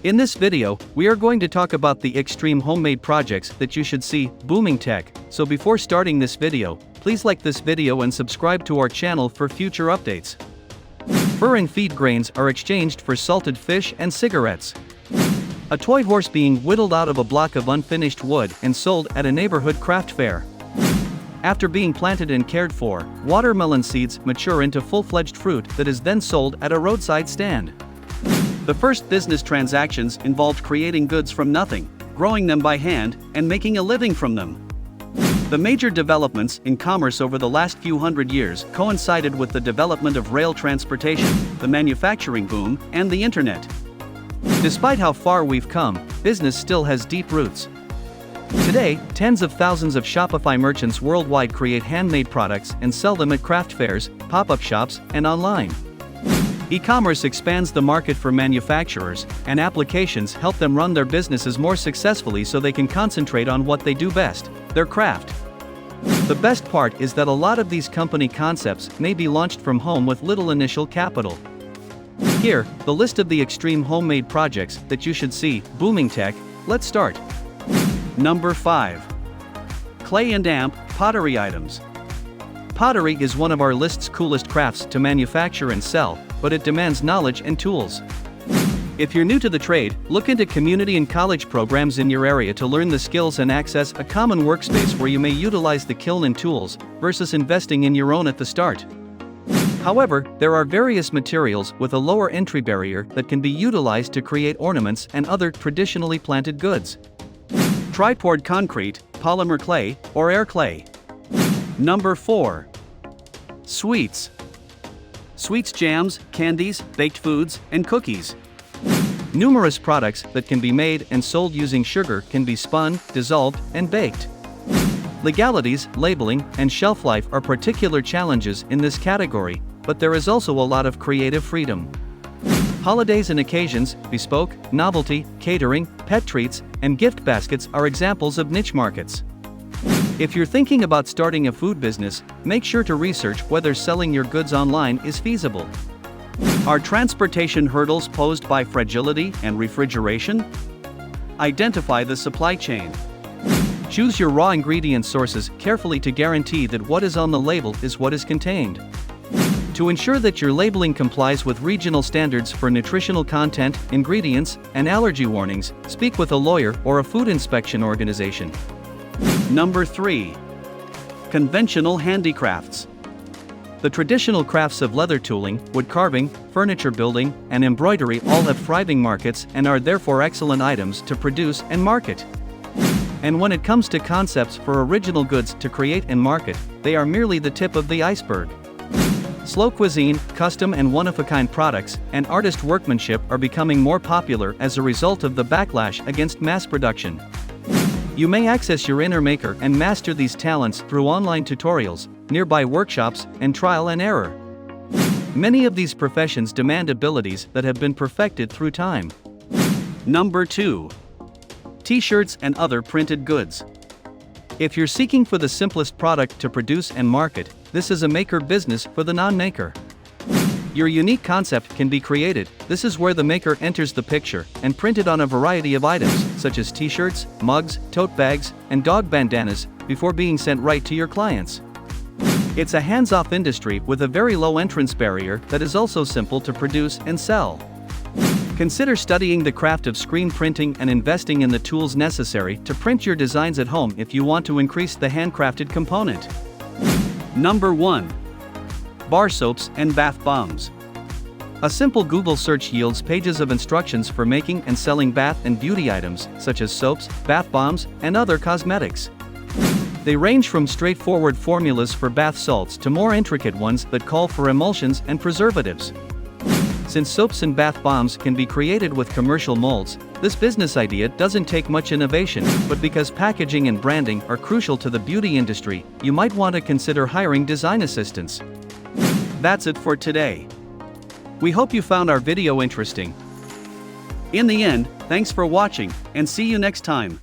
In this video, we are going to talk about the extreme homemade projects that you should see, booming tech. So before starting this video, please like this video and subscribe to our channel for future updates. Fur and feed grains are exchanged for salted fish and cigarettes. A toy horse being whittled out of a block of unfinished wood and sold at a neighborhood craft fair. After being planted and cared for, watermelon seeds mature into full-fledged fruit that is then sold at a roadside stand. The first business transactions involved creating goods from nothing, growing them by hand, and making a living from them. The major developments in commerce over the last few hundred years coincided with the development of rail transportation, the manufacturing boom, and the internet. Despite how far we've come, business still has deep roots. Today, tens of thousands of Shopify merchants worldwide create handmade products and sell them at craft fairs, pop-up shops, and online. E-commerce expands the market for manufacturers, and applications help them run their businesses more successfully so they can concentrate on what they do best, their craft. The best part is that a lot of these company concepts may be launched from home with little initial capital. Here, the list of the extreme homemade projects that you should see, booming tech. Let's start. Number 5. Clay and damp pottery items. Pottery is one of our list's coolest crafts to manufacture and sell, but it demands knowledge and tools. If you're new to the trade, look into community and college programs in your area to learn the skills and access a common workspace where you may utilize the kiln and tools, versus investing in your own at the start. However, there are various materials with a lower entry barrier that can be utilized to create ornaments and other traditionally planted goods. Try poured concrete, polymer clay, or air clay. Number 4. Sweets. Sweets, jams, candies, baked foods, and cookies. Numerous products that can be made and sold using sugar can be spun, dissolved, and baked. Legalities, labeling, and shelf life are particular challenges in this category, but there is also a lot of creative freedom. Holidays and occasions, bespoke, novelty, catering, pet treats, and gift baskets are examples of niche markets. If you're thinking about starting a food business, make sure to research whether selling your goods online is feasible. Are transportation hurdles posed by fragility and refrigeration? Identify the supply chain. Choose your raw ingredient sources carefully to guarantee that what is on the label is what is contained. To ensure that your labeling complies with regional standards for nutritional content, ingredients, and allergy warnings, speak with a lawyer or a food inspection organization. Number 3. Conventional handicrafts. The traditional crafts of leather tooling, wood carving, furniture building, and embroidery all have thriving markets and are therefore excellent items to produce and market. And when it comes to concepts for original goods to create and market, they are merely the tip of the iceberg. Slow cuisine, custom and one-of-a-kind products, and artist workmanship are becoming more popular as a result of the backlash against mass production. You may access your inner maker and master these talents through online tutorials, nearby workshops, and trial and error. Many of these professions demand abilities that have been perfected through time. Number 2. T-shirts and other printed goods. If you're seeking for the simplest product to produce and market, this is a maker business for the non-maker. Your unique concept can be created. This is where the maker enters the picture and printed on a variety of items, such as t-shirts, mugs, tote bags, and dog bandanas, before being sent right to your clients. It's a hands-off industry with a very low entrance barrier that is also simple to produce and sell. Consider studying the craft of screen printing and investing in the tools necessary to print your designs at home if you want to increase the handcrafted component. Number 1. Bar soaps and bath bombs. A simple Google search yields pages of instructions for making and selling bath and beauty items, such as soaps, bath bombs, and other cosmetics. They range from straightforward formulas for bath salts to more intricate ones that call for emulsions and preservatives. Since soaps and bath bombs can be created with commercial molds, this business idea doesn't take much innovation, but because packaging and branding are crucial to the beauty industry, you might want to consider hiring design assistants. That's it for today. We hope you found our video interesting. In the end, thanks for watching, and see you next time.